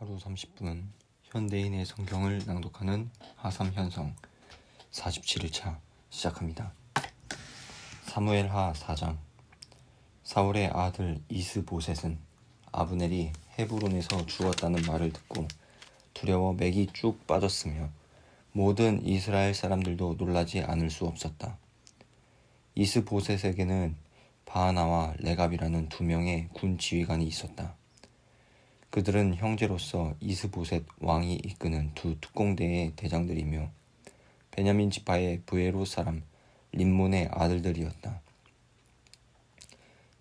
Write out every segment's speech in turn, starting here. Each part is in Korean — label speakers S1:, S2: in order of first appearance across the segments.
S1: 하루 30분 현대인의 성경을 낭독하는 하삼현성 47일차 시작합니다. 사무엘하 4장. 사울의 아들 이스보셋은 아브넬이 헤브론에서 죽었다는 말을 듣고 두려워 맥이 쭉 빠졌으며 모든 이스라엘 사람들도 놀라지 않을 수 없었다. 이스보셋에게는 바하나와 레갑이라는 두 명의 군 지휘관이 있었다. 그들은 형제로서 이스보셋 왕이 이끄는 두 특공대의 대장들이며 베냐민 지파의 브에롯 사람 림몬의 아들들이었다.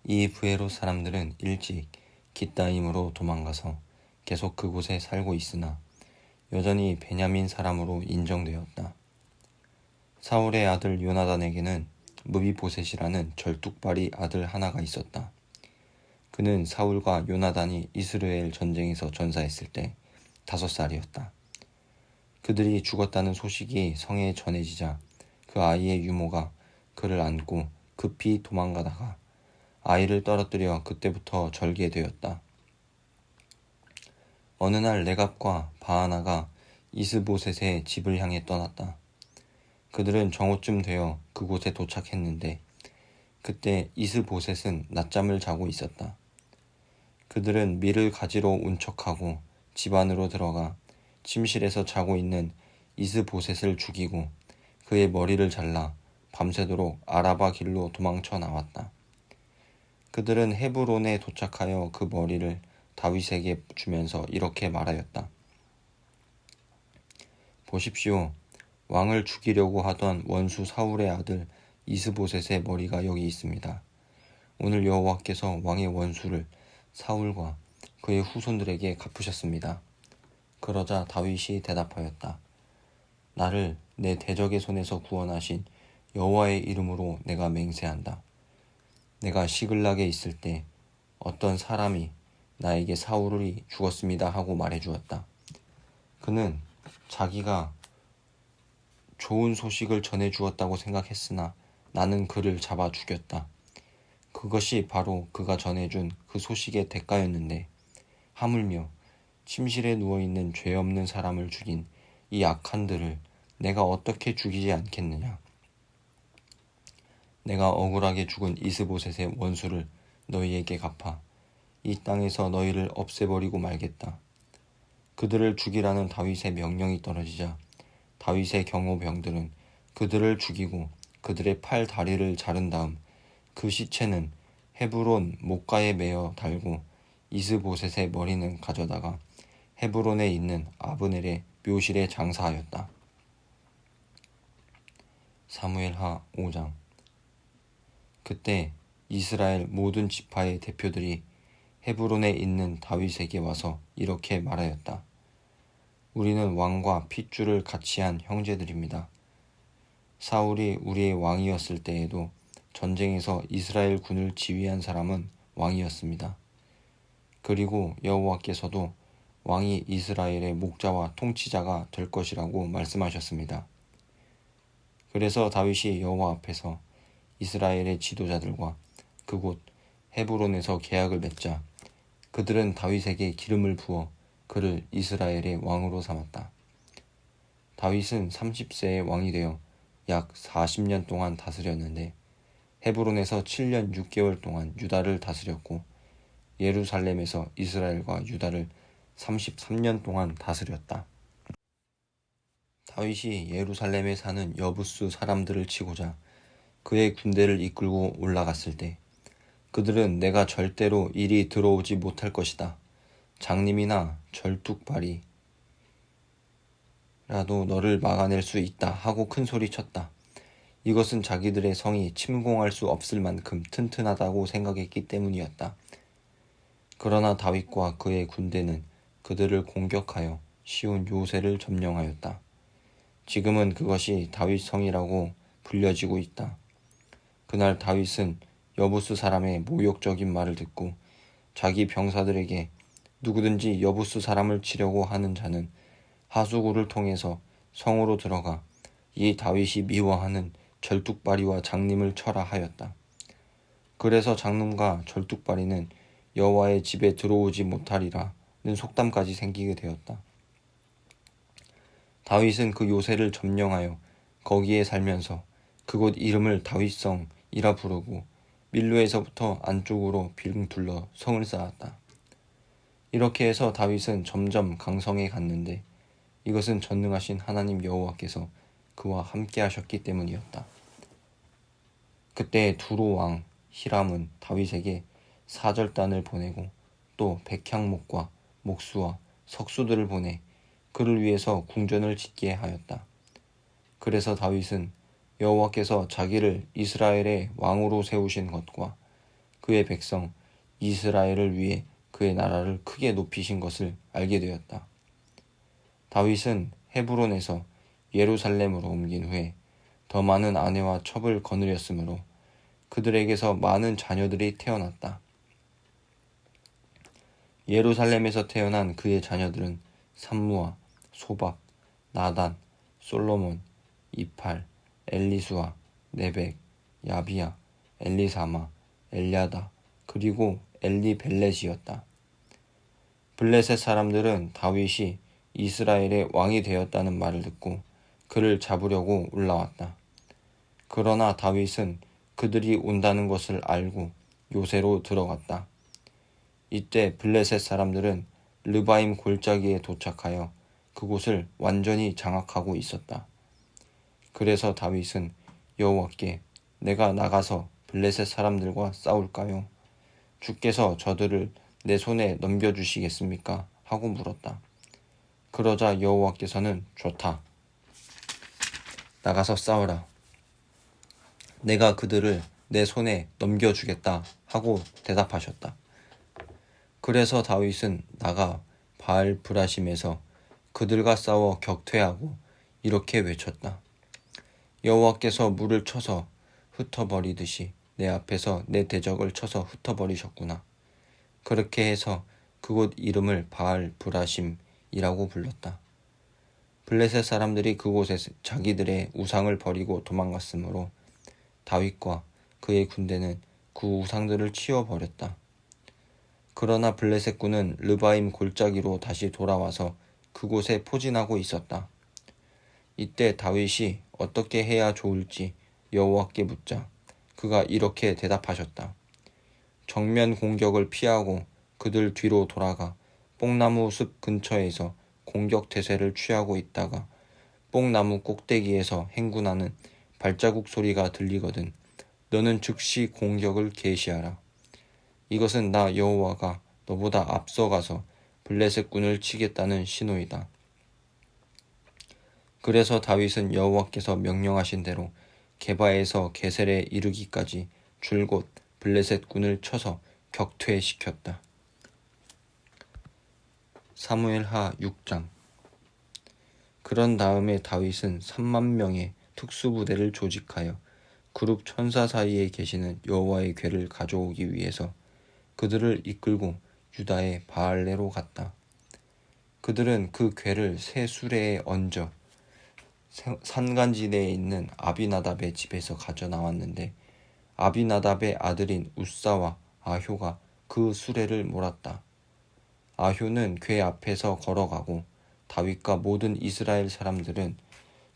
S1: 이 브에롯 사람들은 일찍 깃다임으로 도망가서 계속 그곳에 살고 있으나 여전히 베냐민 사람으로 인정되었다. 사울의 아들 요나단에게는 무비보셋이라는 절뚝발이 아들 하나가 있었다. 그는 사울과 요나단이 이스라엘 전쟁에서 전사했을 때 5살이었다. 그들이 죽었다는 소식이 성에 전해지자 그 아이의 유모가 그를 안고 급히 도망가다가 아이를 떨어뜨려 그때부터 절개되었다. 어느 날 레갑과 바하나가 이스보셋의 집을 향해 떠났다. 그들은 정오쯤 되어 그곳에 도착했는데 그때 이스보셋은 낮잠을 자고 있었다. 그들은 밀을 가지러 온 척하고 집 안으로 들어가 침실에서 자고 있는 이스보셋을 죽이고 그의 머리를 잘라 밤새도록 아라바 길로 도망쳐 나왔다. 그들은 헤브론에 도착하여 그 머리를 다윗에게 주면서 이렇게 말하였다. 보십시오. 왕을 죽이려고 하던 원수 사울의 아들 이스보셋의 머리가 여기 있습니다. 오늘 여호와께서 왕의 원수를 사울과 그의 후손들에게 갚으셨습니다. 그러자 다윗이 대답하였다. 나를 내 대적의 손에서 구원하신 여호와의 이름으로 내가 맹세한다. 내가 시글락에 있을 때 어떤 사람이 나에게 사울이 죽었습니다 하고 말해주었다. 그는 자기가 좋은 소식을 전해주었다고 생각했으나 나는 그를 잡아 죽였다. 그것이 바로 그가 전해준 그 소식의 대가였는데 하물며 침실에 누워있는 죄 없는 사람을 죽인 이 악한들을 내가 어떻게 죽이지 않겠느냐. 내가 억울하게 죽은 이스보셋의 원수를 너희에게 갚아 이 땅에서 너희를 없애버리고 말겠다. 그들을 죽이라는 다윗의 명령이 떨어지자 다윗의 경호병들은 그들을 죽이고 그들의 팔 다리를 자른 다음 그 시체는 헤브론 목가에 매어 달고 이스보셋의 머리는 가져다가 헤브론에 있는 아브넬의 묘실에 장사하였다. 사무엘하 5장. 그때 이스라엘 모든 지파의 대표들이 헤브론에 있는 다윗에게 와서 이렇게 말하였다. 우리는 왕과 핏줄을 같이 한 형제들입니다. 사울이 우리의 왕이었을 때에도 전쟁에서 이스라엘 군을 지휘한 사람은 왕이었습니다. 그리고 여호와께서도 왕이 이스라엘의 목자와 통치자가 될 것이라고 말씀하셨습니다. 그래서 다윗이 여호와 앞에서 이스라엘의 지도자들과 그곳 헤브론에서 계약을 맺자 그들은 다윗에게 기름을 부어 그를 이스라엘의 왕으로 삼았다. 다윗은 30세의 왕이 되어 약 40년 동안 다스렸는데 헤브론에서 7년 6개월 동안 유다를 다스렸고 예루살렘에서 이스라엘과 유다를 33년 동안 다스렸다. 다윗이 예루살렘에 사는 여부스 사람들을 치고자 그의 군대를 이끌고 올라갔을 때 그들은 내가 절대로 이리 들어오지 못할 것이다. 장님이나 절뚝발이라도 너를 막아낼 수 있다 하고 큰 소리 쳤다. 이것은 자기들의 성이 침공할 수 없을 만큼 튼튼하다고 생각했기 때문이었다. 그러나 다윗과 그의 군대는 그들을 공격하여 시온 요새를 점령하였다. 지금은 그것이 다윗 성이라고 불려지고 있다. 그날 다윗은 여부스 사람의 모욕적인 말을 듣고 자기 병사들에게 누구든지 여부스 사람을 치려고 하는 자는 하수구를 통해서 성으로 들어가 이 다윗이 미워하는 절뚝발이와 장님을 쳐라 하였다. 그래서 장님과 절뚝발이는 여호와의 집에 들어오지 못하리라는 속담까지 생기게 되었다. 다윗은 그 요새를 점령하여 거기에 살면서 그곳 이름을 다윗성이라 부르고 밀로에서부터 안쪽으로 빙 둘러 성을 쌓았다. 이렇게 해서 다윗은 점점 강성해 갔는데 이것은 전능하신 하나님 여호와께서 그와 함께 하셨기 때문이었다. 그때 두로 왕 히람은 다윗에게 사절단을 보내고 또 백향목과 목수와 석수들을 보내 그를 위해서 궁전을 짓게 하였다. 그래서 다윗은 여호와께서 자기를 이스라엘의 왕으로 세우신 것과 그의 백성 이스라엘을 위해 그의 나라를 크게 높이신 것을 알게 되었다. 다윗은 헤브론에서 예루살렘으로 옮긴 후에 더 많은 아내와 첩을 거느렸으므로 그들에게서 많은 자녀들이 태어났다. 예루살렘에서 태어난 그의 자녀들은 삼무아, 소박, 나단, 솔로몬, 이팔, 엘리수아, 네벡, 야비야, 엘리사마, 엘야다, 그리고 엘리벨렛이었다. 블레셋 사람들은 다윗이 이스라엘의 왕이 되었다는 말을 듣고 그를 잡으려고 올라왔다. 그러나 다윗은 그들이 온다는 것을 알고 요새로 들어갔다. 이때 블레셋 사람들은 르바임 골짜기에 도착하여 그곳을 완전히 장악하고 있었다. 그래서 다윗은 여호와께 내가 나가서 블레셋 사람들과 싸울까요? 주께서 저들을 내 손에 넘겨주시겠습니까? 하고 물었다. 그러자 여호와께서는 좋다. 나가서 싸워라. 내가 그들을 내 손에 넘겨주겠다 하고 대답하셨다. 그래서 다윗은 나가 바알 브라심에서 그들과 싸워 격퇴하고 이렇게 외쳤다. 여호와께서 물을 쳐서 흩어버리듯이 내 앞에서 내 대적을 쳐서 흩어버리셨구나. 그렇게 해서 그곳 이름을 바알 브라심이라고 불렀다. 블레셋 사람들이 그곳에 자기들의 우상을 버리고 도망갔으므로 다윗과 그의 군대는 그 우상들을 치워버렸다. 그러나 블레셋군은 르바임 골짜기로 다시 돌아와서 그곳에 포진하고 있었다. 이때 다윗이 어떻게 해야 좋을지 여호와께 묻자 그가 이렇게 대답하셨다. 정면 공격을 피하고 그들 뒤로 돌아가 뽕나무 숲 근처에서 공격 태세를 취하고 있다가 뽕나무 꼭대기에서 행군하는 발자국 소리가 들리거든 너는 즉시 공격을 개시하라. 이것은 나 여호와가 너보다 앞서가서 블레셋 군을 치겠다는 신호이다. 그래서 다윗은 여호와께서 명령하신 대로 게바에서 게셀에 이르기까지 줄곧 블레셋 군을 쳐서 격퇴시켰다. 사무엘하 6장. 그런 다음에 다윗은 3만 명의 특수부대를 조직하여 그룹 천사 사이에 계시는 여호와의 궤를 가져오기 위해서 그들을 이끌고 유다의 바알레로 갔다. 그들은 그 궤를 새 수레에 얹어 산간지대에 있는 아비나답의 집에서 가져 나왔는데 아비나답의 아들인 우사와 아효가 그 수레를 몰았다. 아효는 궤 앞에서 걸어가고 다윗과 모든 이스라엘 사람들은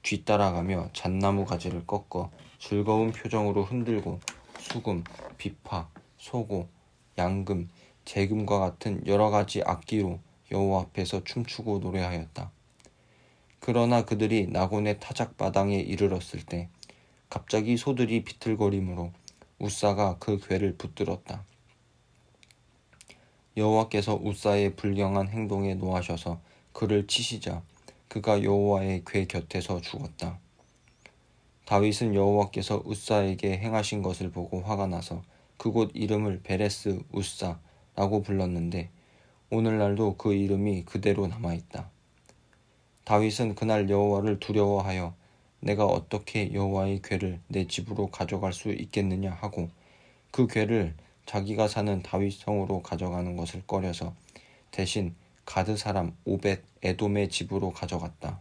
S1: 뒤따라가며 잣나무 가지를 꺾어 즐거운 표정으로 흔들고 수금, 비파, 소고, 양금, 재금과 같은 여러 가지 악기로 여호와 앞에서 춤추고 노래하였다. 그러나 그들이 나곤의 타작마당에 이르렀을 때 갑자기 소들이 비틀거리므로 우사가 그 궤를 붙들었다. 여호와께서 우사의 불경한 행동에 노하셔서 그를 치시자 그가 여호와의 궤 곁에서 죽었다. 다윗은 여호와께서 우사에게 행하신 것을 보고 화가 나서 그곳 이름을 베레스 우사라고 불렀는데 오늘날도 그 이름이 그대로 남아있다. 다윗은 그날 여호와를 두려워하여 내가 어떻게 여호와의 궤를 내 집으로 가져갈 수 있겠느냐 하고 그 궤를 자기가 사는 다윗 성으로 가져가는 것을 꺼려서 대신 가드 사람 오벳 에돔의 집으로 가져갔다.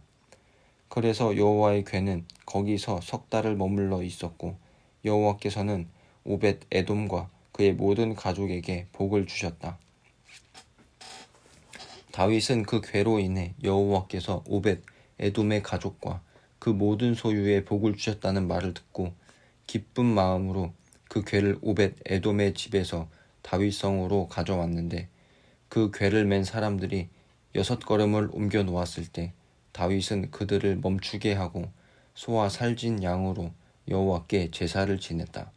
S1: 그래서 여호와의 궤는 거기서 석 달을 머물러 있었고 여호와께서는 오벳 에돔과 그의 모든 가족에게 복을 주셨다. 다윗은 그 괴로 인해 여호와께서 오벳 에돔의 가족과 그 모든 소유에 복을 주셨다는 말을 듣고 기쁜 마음으로 그 괴를 오벳 에돔의 집에서 다윗 성으로 가져왔는데 그 괴를 맨 사람들이 6걸음을 옮겨 놓았을 때 다윗은 그들을 멈추게 하고 소와 살진 양으로 여호와께 제사를 지냈다.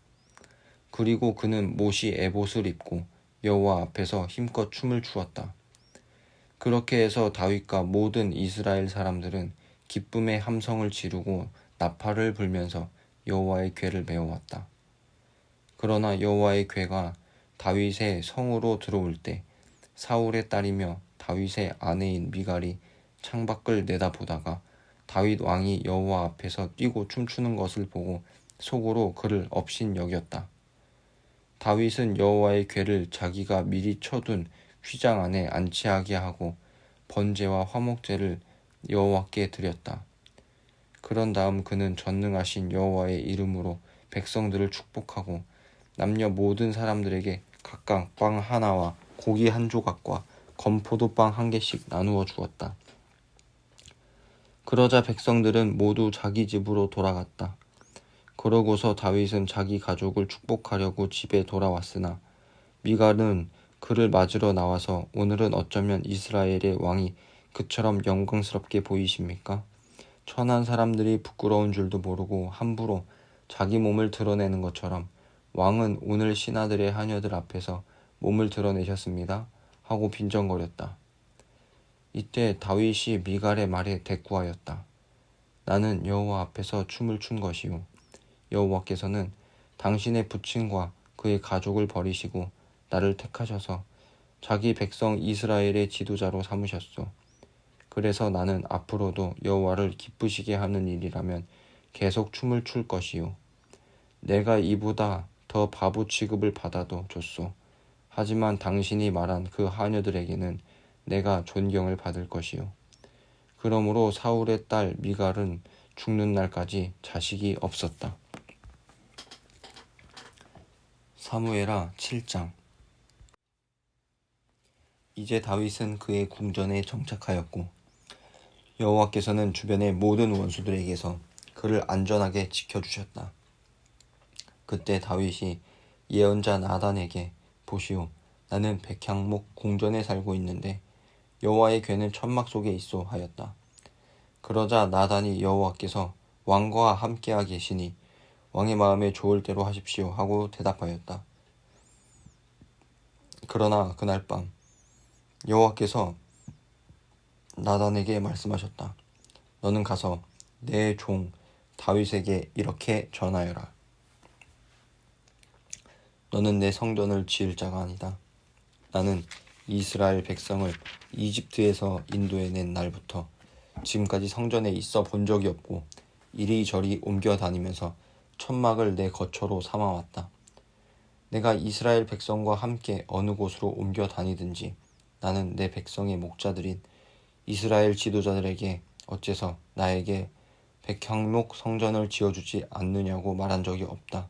S1: 그리고 그는 못이 에봇을 입고 여호와 앞에서 힘껏 춤을 추었다. 그렇게 해서 다윗과 모든 이스라엘 사람들은 기쁨의 함성을 지르고 나팔을 불면서 여호와의 궤를 메어왔다. 그러나 여호와의 궤가 다윗의 성으로 들어올 때 사울의 딸이며 다윗의 아내인 미갈이 창밖을 내다보다가 다윗 왕이 여호와 앞에서 뛰고 춤추는 것을 보고 속으로 그를 업신여겼다. 다윗은 여호와의 궤를 자기가 미리 쳐둔 휘장 안에 안치하게 하고 번제와 화목제를 여호와께 드렸다. 그런 다음 그는 전능하신 여호와의 이름으로 백성들을 축복하고 남녀 모든 사람들에게 각각 빵 하나와 고기 한 조각과 건포도빵 한 개씩 나누어 주었다. 그러자 백성들은 모두 자기 집으로 돌아갔다. 그러고서 다윗은 자기 가족을 축복하려고 집에 돌아왔으나 미갈은 그를 맞으러 나와서 오늘은 어쩌면 이스라엘의 왕이 그처럼 영광스럽게 보이십니까? 천한 사람들이 부끄러운 줄도 모르고 함부로 자기 몸을 드러내는 것처럼 왕은 오늘 신하들의 하녀들 앞에서 몸을 드러내셨습니다. 하고 빈정거렸다. 이때 다윗이 미갈의 말에 대꾸하였다. 나는 여호와 앞에서 춤을 춘 것이요. 여호와께서는 당신의 부친과 그의 가족을 버리시고 나를 택하셔서 자기 백성 이스라엘의 지도자로 삼으셨소. 그래서 나는 앞으로도 여호와를 기쁘시게 하는 일이라면 계속 춤을 출 것이요. 내가 이보다 더 바보 취급을 받아도 좋소. 하지만 당신이 말한 그 하녀들에게는 내가 존경을 받을 것이요. 그러므로 사울의 딸 미갈은 죽는 날까지 자식이 없었다. 사무엘하 7장. 이제 다윗은 그의 궁전에 정착하였고 여호와께서는 주변의 모든 원수들에게서 그를 안전하게 지켜주셨다. 그때 다윗이 예언자 나단에게 보시오, 나는 백향목 궁전에 살고 있는데 여호와의 궤는 천막 속에 있소 하였다. 그러자 나단이 여호와께서 왕과 함께하 계시니 왕의 마음에 좋을 대로 하십시오 하고 대답하였다. 그러나 그날 밤 여호와께서 나단에게 말씀하셨다. 너는 가서 내 종 다윗에게 이렇게 전하여라. 너는 내 성전을 지을 자가 아니다. 나는 이스라엘 백성을 이집트에서 인도해낸 날부터 지금까지 성전에 있어 본 적이 없고 이리저리 옮겨 다니면서 천막을 내 거처로 삼아왔다. 내가 이스라엘 백성과 함께 어느 곳으로 옮겨 다니든지 나는 내 백성의 목자들인 이스라엘 지도자들에게 어째서 나에게 백향목 성전을 지어주지 않느냐고 말한 적이 없다.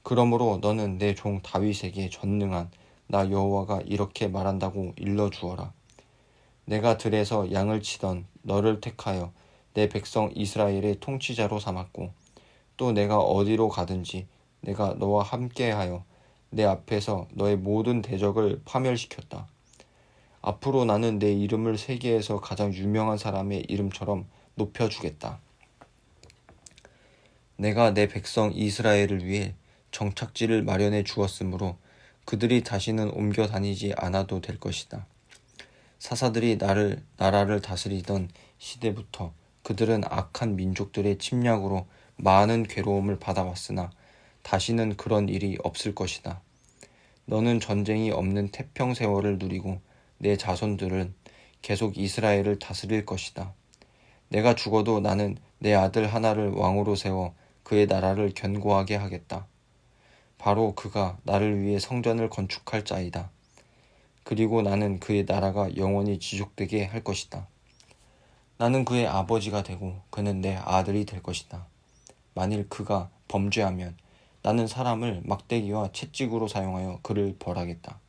S1: 그러므로 너는 내 종 다윗에게 전능한 나 여호와가 이렇게 말한다고 일러주어라. 내가 들에서 양을 치던 너를 택하여 내 백성 이스라엘의 통치자로 삼았고 또 내가 어디로 가든지 내가 너와 함께하여 내 앞에서 너의 모든 대적을 파멸시켰다. 앞으로 나는 내 이름을 세계에서 가장 유명한 사람의 이름처럼 높여주겠다. 내가 내 백성 이스라엘을 위해 정착지를 마련해 주었으므로 그들이 다시는 옮겨 다니지 않아도 될 것이다. 사사들이 나라를 다스리던 시대부터 그들은 악한 민족들의 침략으로 많은 괴로움을 받아왔으나 다시는 그런 일이 없을 것이다. 너는 전쟁이 없는 태평 세월을 누리고 내 자손들은 계속 이스라엘을 다스릴 것이다. 내가 죽어도 나는 내 아들 하나를 왕으로 세워 그의 나라를 견고하게 하겠다. 바로 그가 나를 위해 성전을 건축할 자이다. 그리고 나는 그의 나라가 영원히 지속되게 할 것이다. 나는 그의 아버지가 되고 그는 내 아들이 될 것이다. 만일 그가 범죄하면 나는 사람을 막대기와 채찍으로 사용하여 그를 벌하겠다.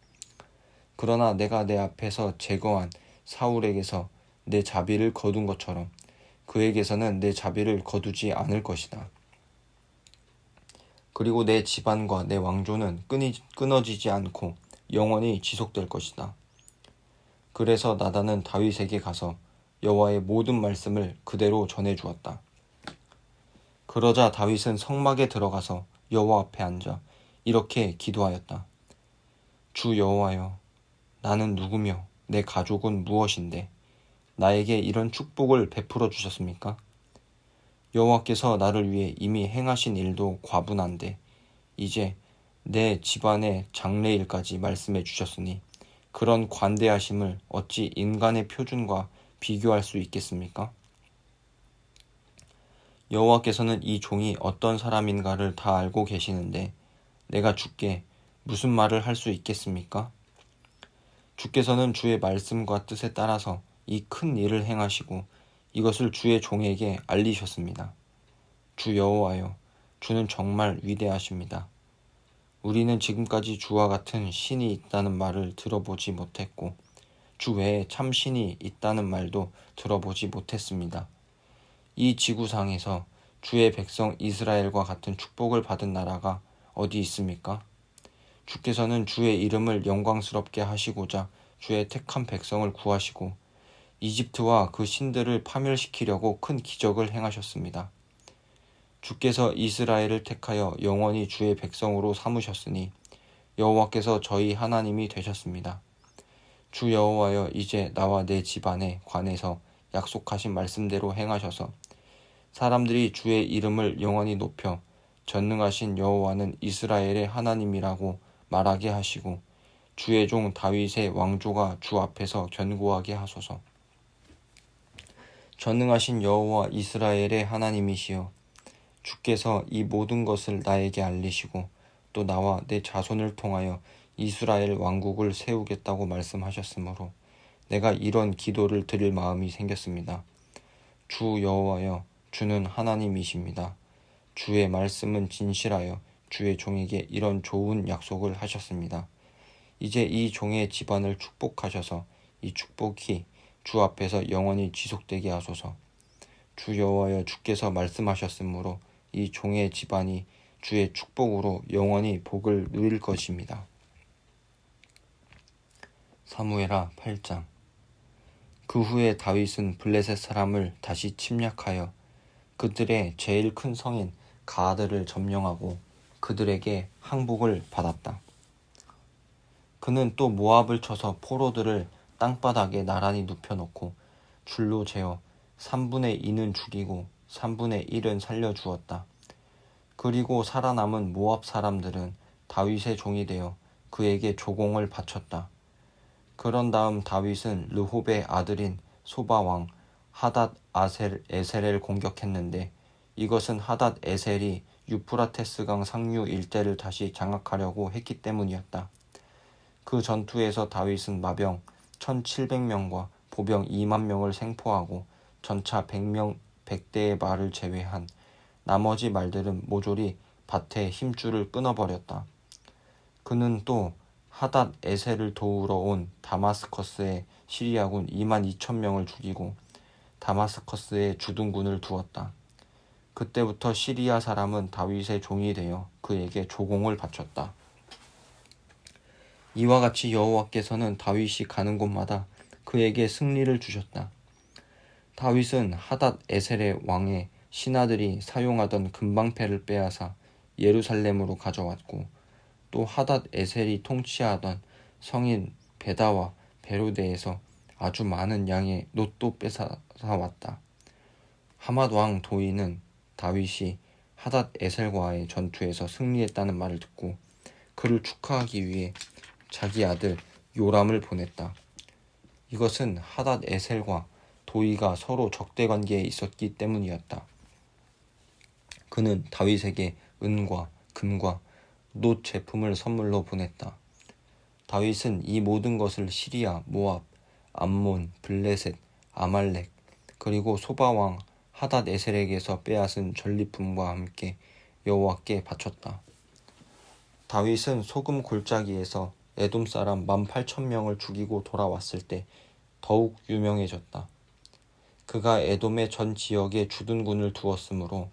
S1: 그러나 내가 내 앞에서 제거한 사울에게서 내 자비를 거둔 것처럼 그에게서는 내 자비를 거두지 않을 것이다. 그리고 내 집안과 내 왕조는 끊어지지 않고 영원히 지속될 것이다. 그래서 나단은 다윗에게 가서 여호와의 모든 말씀을 그대로 전해주었다. 그러자 다윗은 성막에 들어가서 여호와 앞에 앉아 이렇게 기도하였다. 주 여호와여, 나는 누구며 내 가족은 무엇인데 나에게 이런 축복을 베풀어 주셨습니까? 여호와께서 나를 위해 이미 행하신 일도 과분한데 이제 내 집안의 장래일까지 말씀해 주셨으니 그런 관대하심을 어찌 인간의 표준과 비교할 수 있겠습니까? 여호와께서는 이 종이 어떤 사람인가를 다 알고 계시는데 내가 주께 무슨 말을 할 수 있겠습니까? 주께서는 주의 말씀과 뜻에 따라서 이 큰 일을 행하시고 이것을 주의 종에게 알리셨습니다. 주 여호와여, 주는 정말 위대하십니다. 우리는 지금까지 주와 같은 신이 있다는 말을 들어보지 못했고 주 외에 참 신이 있다는 말도 들어보지 못했습니다. 이 지구상에서 주의 백성 이스라엘과 같은 축복을 받은 나라가 어디 있습니까? 주께서는 주의 이름을 영광스럽게 하시고자 주의 택한 백성을 구하시고 이집트와 그 신들을 파멸시키려고 큰 기적을 행하셨습니다. 주께서 이스라엘을 택하여 영원히 주의 백성으로 삼으셨으니 여호와께서 저희 하나님이 되셨습니다. 주 여호와여, 이제 나와 내 집안에 관해서 약속하신 말씀대로 행하셔서 사람들이 주의 이름을 영원히 높여 전능하신 여호와는 이스라엘의 하나님이라고 말하게 하시고 주의 종 다윗의 왕조가 주 앞에서 견고하게 하소서. 전능하신 여호와 이스라엘의 하나님이시여, 주께서 이 모든 것을 나에게 알리시고 또 나와 내 자손을 통하여 이스라엘 왕국을 세우겠다고 말씀하셨으므로 내가 이런 기도를 드릴 마음이 생겼습니다. 주 여호와여, 주는 하나님이십니다. 주의 말씀은 진실하여 주의 종에게 이런 좋은 약속을 하셨습니다. 이제 이 종의 집안을 축복하셔서 이 축복이 주 앞에서 영원히 지속되게 하소서. 주 여호와여, 주께서 말씀하셨으므로 이 종의 집안이 주의 축복으로 영원히 복을 누릴 것입니다. 사무엘하 8장. 그 후에 다윗은 블레셋 사람을 다시 침략하여 그들의 제일 큰 성인 가드를 점령하고 그들에게 항복을 받았다. 그는 또 모압을 쳐서 포로들을 땅바닥에 나란히 눕혀놓고 줄로 재어 3분의 2는 죽이고 3분의 1은 살려주었다. 그리고 살아남은 모압 사람들은 다윗의 종이 되어 그에게 조공을 바쳤다. 그런 다음 다윗은 르홉의 아들인 소바왕 하닷 에셀을 공격했는데 이것은 하닷 에셀이 유프라테스강 상류 일대를 다시 장악하려고 했기 때문이었다. 그 전투에서 다윗은 마병 1700명과 보병 2만 명을 생포하고 전차 100대의 말을 제외한 나머지 말들은 모조리 밭에 힘줄을 끊어버렸다. 그는 또 하닷 에셀을 도우러 온 다마스커스의 시리아군 2만 2천 명을 죽이고 다마스커스에 주둔군을 두었다. 그때부터 시리아 사람은 다윗의 종이 되어 그에게 조공을 바쳤다. 이와 같이 여호와께서는 다윗이 가는 곳마다 그에게 승리를 주셨다. 다윗은 하닷 에셀의 왕의 신하들이 사용하던 금방패를 빼앗아 예루살렘으로 가져왔고 또 하닷 에셀이 통치하던 성인 베다와 베로데에서 아주 많은 양의 놋도 뺏어왔다. 하맛 왕 도이는 다윗이 하닷 에셀과의 전투에서 승리했다는 말을 듣고 그를 축하하기 위해 자기 아들 요람을 보냈다. 이것은 하닷 에셀과 도이가 서로 적대 관계에 있었기 때문이었다. 그는 다윗에게 은과 금과 놋 제품을 선물로 보냈다. 다윗은 이 모든 것을 시리아, 모압, 암몬, 블레셋, 아말렉, 그리고 소바왕 하닷 에셀에게서 빼앗은 전리품과 함께 여호와께 바쳤다. 다윗은 소금 골짜기에서 에돔 사람 18,000명을 죽이고 돌아왔을 때 더욱 유명해졌다. 그가 에돔의 전 지역에 주둔군을 두었으므로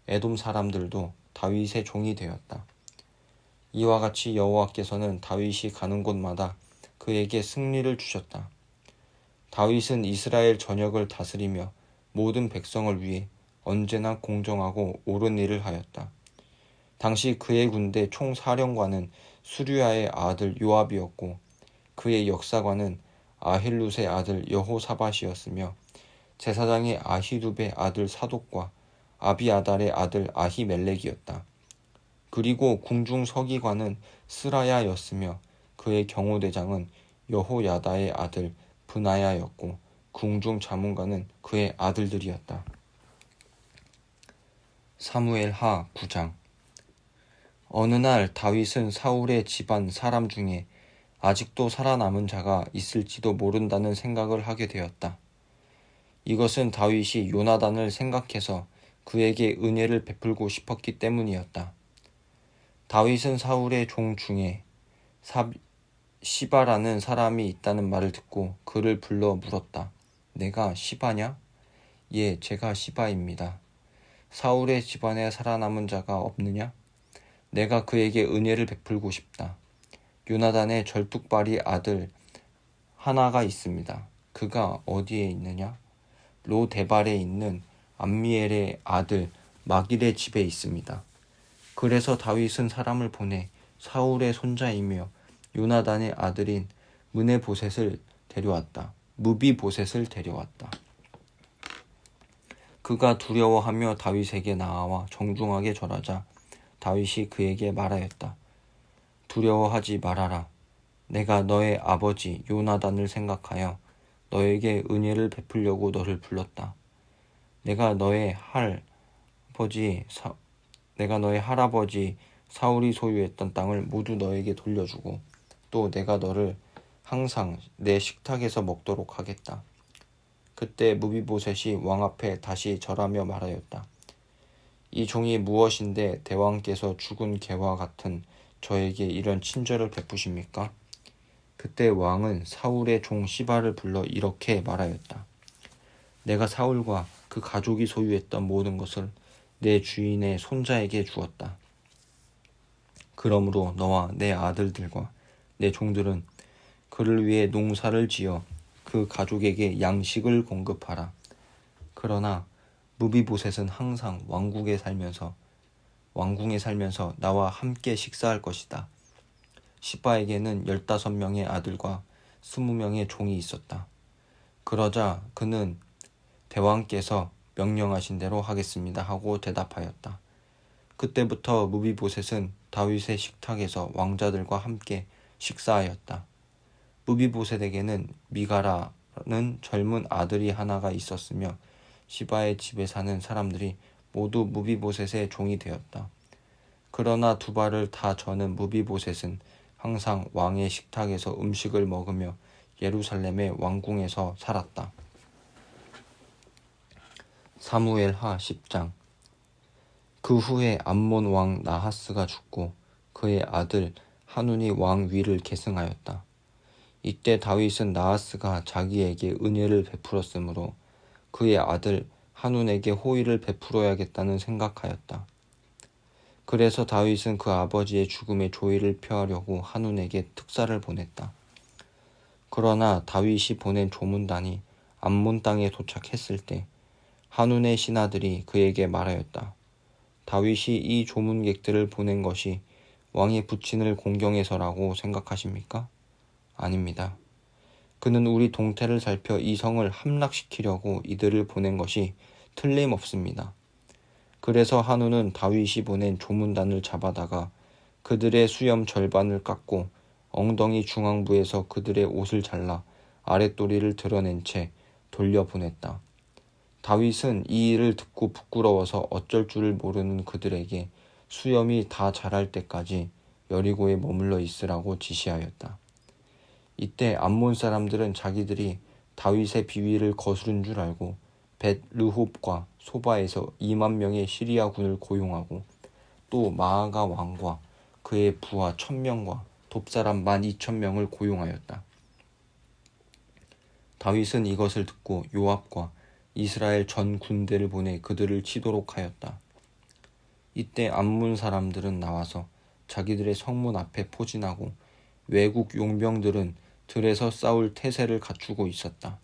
S1: 에돔 사람들도 다윗의 종이 되었다. 이와 같이 여호와께서는 다윗이 가는 곳마다 그에게 승리를 주셨다. 다윗은 이스라엘 전역을 다스리며 모든 백성을 위해 언제나 공정하고 옳은 일을 하였다. 당시 그의 군대 총사령관은 수류야의 아들 요압이었고 그의 역사관은 아힐룻의 아들 여호사밧이었으며 제사장의 아히두베의 아들 사독과 아비아달의 아들 아히멜렉이었다. 그리고 궁중 서기관은 스라야였으며 그의 경호대장은 여호야다의 아들 브나야였고 궁중 자문관은 그의 아들들이었다. 사무엘 하 9장. 어느 날 다윗은 사울의 집안 사람 중에 아직도 살아남은 자가 있을지도 모른다는 생각을 하게 되었다. 이것은 다윗이 요나단을 생각해서 그에게 은혜를 베풀고 싶었기 때문이었다. 다윗은 사울의 종 중에 시바라는 사람이 있다는 말을 듣고 그를 불러 물었다. 내가 시바냐? 예, 제가 시바입니다. 사울의 집안에 살아남은 자가 없느냐? 내가 그에게 은혜를 베풀고 싶다. 요나단의 절뚝발이 아들 하나가 있습니다. 그가 어디에 있느냐? 로데발에 있는 암미엘의 아들 마길의 집에 있습니다. 그래서 다윗은 사람을 보내 사울의 손자이며 요나단의 아들인 무비보셋을 데려왔다. 그가 두려워하며 다윗에게 나아와 정중하게 절하자 다윗이 그에게 말하였다. 두려워하지 말아라. 내가 너의 아버지 요나단을 생각하여 너에게 은혜를 베풀려고 너를 불렀다. 내가 너의 할아버지 사울이 소유했던 땅을 모두 너에게 돌려주고 또 내가 너를 항상 내 식탁에서 먹도록 하겠다. 그때 무비보셋이 왕 앞에 다시 절하며 말하였다. 이 종이 무엇인데 대왕께서 죽은 개와 같은 저에게 이런 친절을 베푸십니까? 그때 왕은 사울의 종 시바를 불러 이렇게 말하였다. 내가 사울과 그 가족이 소유했던 모든 것을 내 주인의 손자에게 주었다. 그러므로 너와 내 아들들과 내 종들은 그를 위해 농사를 지어 그 가족에게 양식을 공급하라. 그러나 무비보셋은 항상 왕궁에 살면서 나와 함께 식사할 것이다. 시바에게는 15명의 아들과 20명의 종이 있었다. 그러자 그는 대왕께서 명령하신 대로 하겠습니다 하고 대답하였다. 그때부터 무비보셋은 다윗의 식탁에서 왕자들과 함께 식사하였다. 무비보셋에게는 미가라는 젊은 아들이 하나가 있었으며 시바의 집에 사는 사람들이 모두 무비보셋의 종이 되었다. 그러나 두 발을 다 저는 무비보셋은 항상 왕의 식탁에서 음식을 먹으며 예루살렘의 왕궁에서 살았다. 사무엘 하 10장. 그 후에 암몬 왕 나하스가 죽고 그의 아들 하눈이 왕 위를 계승하였다. 이때 다윗은 나하스가 자기에게 은혜를 베풀었으므로 그의 아들 하눈에게 호의를 베풀어야겠다는 생각하였다. 그래서 다윗은 그 아버지의 죽음에 조의를 표하려고 하눈에게 특사를 보냈다. 그러나 다윗이 보낸 조문단이 암몬 땅에 도착했을 때 하눈의 신하들이 그에게 말하였다. 다윗이 이 조문객들을 보낸 것이 왕의 부친을 공경해서라고 생각하십니까? 아닙니다. 그는 우리 동태를 살펴 이 성을 함락시키려고 이들을 보낸 것이 틀림없습니다. 그래서 한우는 다윗이 보낸 조문단을 잡아다가 그들의 수염 절반을 깎고 엉덩이 중앙부에서 그들의 옷을 잘라 아랫도리를 드러낸 채 돌려보냈다. 다윗은 이 일을 듣고 부끄러워서 어쩔 줄을 모르는 그들에게 수염이 다 자랄 때까지 여리고에 머물러 있으라고 지시하였다. 이때 암몬 사람들은 자기들이 다윗의 비위를 거스른 줄 알고 벳르홉과 소바에서 2만 명의 시리아 군을 고용하고 또 마아가 왕과 그의 부하 1000명과 돕사람 12,000명을 고용하였다. 다윗은 이것을 듣고 요압과 이스라엘 전 군대를 보내 그들을 치도록 하였다. 이때 암몬 사람들은 나와서 자기들의 성문 앞에 포진하고 외국 용병들은 들에서 싸울 태세를 갖추고 있었다.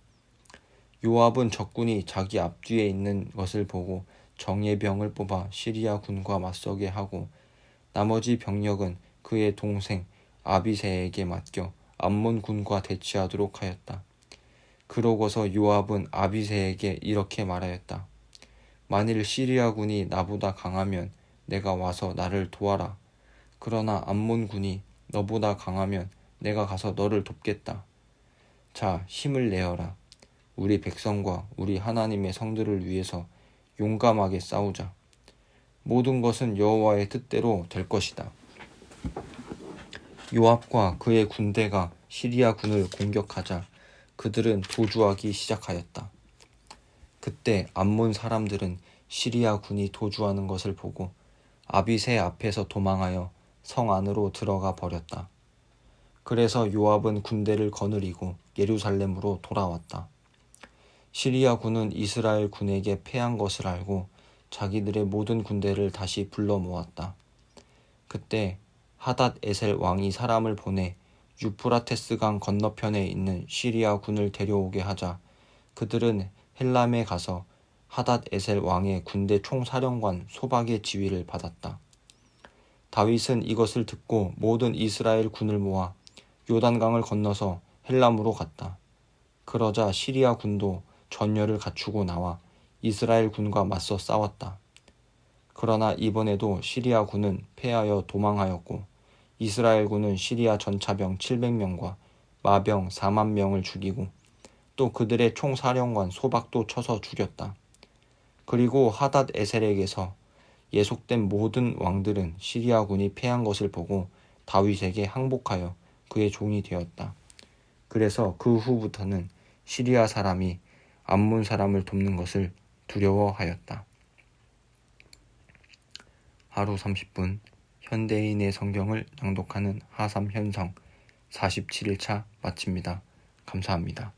S1: 요압은 적군이 자기 앞뒤에 있는 것을 보고 정예병을 뽑아 시리아 군과 맞서게 하고 나머지 병력은 그의 동생 아비새에게 맡겨 암몬 군과 대치하도록 하였다. 그러고서 요압은 아비새에게 이렇게 말하였다. 만일 시리아 군이 나보다 강하면 내가 와서 나를 도와라. 그러나 암몬 군이 너보다 강하면 내가 가서 너를 돕겠다. 자, 힘을 내어라. 우리 백성과 우리 하나님의 성들을 위해서 용감하게 싸우자. 모든 것은 여호와의 뜻대로 될 것이다. 요압과 그의 군대가 시리아 군을 공격하자 그들은 도주하기 시작하였다. 그때 암몬 사람들은 시리아 군이 도주하는 것을 보고 아비새 앞에서 도망하여 성 안으로 들어가 버렸다. 그래서 요압은 군대를 거느리고 예루살렘으로 돌아왔다. 시리아 군은 이스라엘 군에게 패한 것을 알고 자기들의 모든 군대를 다시 불러 모았다. 그때 하닷 에셀 왕이 사람을 보내 유프라테스 강 건너편에 있는 시리아 군을 데려오게 하자 그들은 헬람에 가서 하닷 에셀 왕의 군대 총사령관 소박의 지휘를 받았다. 다윗은 이것을 듣고 모든 이스라엘 군을 모아 요단강을 건너서 헬람으로 갔다. 그러자 시리아 군도 전열을 갖추고 나와 이스라엘 군과 맞서 싸웠다. 그러나 이번에도 시리아 군은 패하여 도망하였고 이스라엘 군은 시리아 전차병 700명과 마병 4만 명을 죽이고 또 그들의 총사령관 소박도 쳐서 죽였다. 그리고 하닷 에셀에게서 예속된 모든 왕들은 시리아 군이 패한 것을 보고 다윗에게 항복하여 그의 종이 되었다. 그래서 그 후부터는 시리아 사람이 암몬 사람을 돕는 것을 두려워하였다. 하루 30분 현대인의 성경을 낭독하는 하삼현성 47일차 마칩니다. 감사합니다.